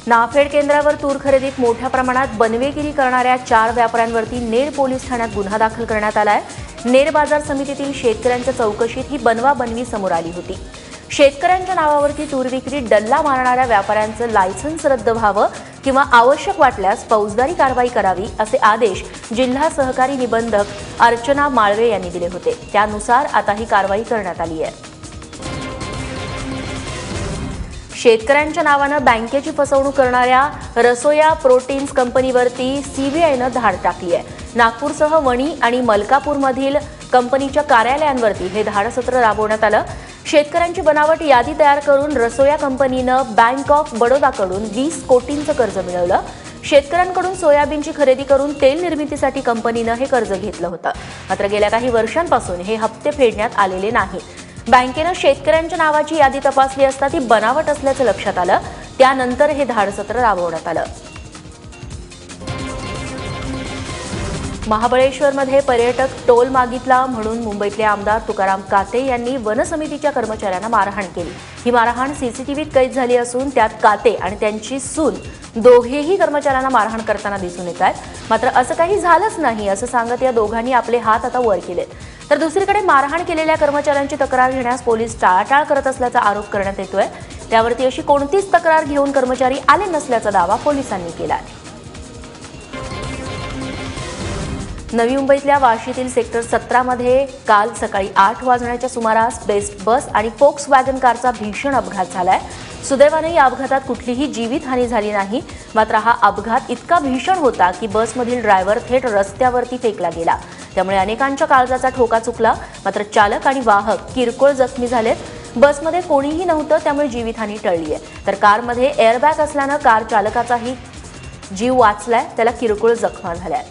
नाफेड केंद्रावर तूर खरेदीत मोठ्या प्रमाणात बनवेगिरी करणाऱ्या 4 व्यापाऱ्यांवरती नेर पोलीस ठाण्यात गुन्हा दाखल करण्यात आलाय। नेर बाजार समितीतील शेतकऱ्यांच्या चौकशीत ही बनवा-बनवी समोर आली होती। शेतकऱ्यांच्या नावावरती तूर विक्री डल्ला मारणाऱ्या व्यापाऱ्यांचं लायसन्स रद्द व्हावं किंवा आवश्यक वाटल्यास फौजदारी कारवाई करावी असे आदेश जिल्हा सहकारी निबंधक अर्चना माळवे यांनी दिले होते। त्यानुसार आता ही कारवाई करण्यात आली आहे। शेतकऱ्यांच्या नावाने बँकेची फसवणूक करणाऱ्या रसोया प्रोटीन्स कंपनीवरती सीबीआयने धाड टाकली आहे। नागपूरसह वणी आणि मलकापूरमधील कंपनीच्या कार्यालयांवरती हे धाडसत्र राबवण्यात आलं। शेतकऱ्यांची बनावट यादी तयार करून रसोया कंपनीनं बँक ऑफ बडोदाकडून 20 कोटींचं कर्ज मिळवलं। शेतकऱ्यांकडून सोयाबीनची खरेदी करून तेल निर्मितीसाठी कंपनीनं हे कर्ज घेतलं होतं। मात्र गेल्या काही वर्षांपासून हे हप्ते फेडण्यात आलेले नाही। बँकेनं शेतकऱ्यांच्या नावाची यादी तपासली असता ती बनावट असल्याचं लक्षात आलं। त्यानंतर हे धाडसत्र राबवण्यात आलं। महाबळेश्वरमध्ये पर्यटक टोल मागितला म्हणून मुंबईतले आमदार तुकाराम काते यांनी वनसमितीच्या कर्मचाऱ्यांना मारहाण केली। ही मारहाण सीसीटीव्हीत कैद झाली असून त्यात काते आणि त्यांची सून दोघेही कर्मचाऱ्यांना मारहाण करताना दिसून येत आहेत। मात्र असं काही झालंच नाही असं सांगत या दोघांनी आपले हात आता वर केलेत। तर दुसरीकडे मारहाण केलेल्या कर्मचाऱ्यांची तक्रार घेण्यास पोलीस टाळाटाळ करत असल्याचा आरोप करण्यात येतोय। त्यावरती अशी कोणतीच तक्रार घेऊन कर्मचारी आले नसल्याचा दावा पोलिसांनी केला आहे। नवी मुंबईतल्या वाशीतील सेक्टर 17 मध्ये काल सकाळी 8 वाजण्याच्या सुमारास बेस्ट बस आणि फोक्सवॅगन कारचा भीषण अपघात झालाय। सुदैवाने या अपघातात कुठलीही जीवितहानी झाली नाही। मात्र हा अपघात इतका भीषण होता की बसमधील ड्रायव्हर थेट रस्त्यावरती फेकला गेला। त्यामुळे अनेकांच्या काळजाचा ठोका चुकला। मात्र चालक आणि वाहक किरकोळ जखमी झालेत। बसमध्ये कोणीही नव्हतं त्यामुळे जीवितहानी टळली आहे। तर कारमध्ये एअरबॅग असल्यानं कार चालकाचाही जीव वाचलाय, त्याला किरकोळ जखमा झाल्या।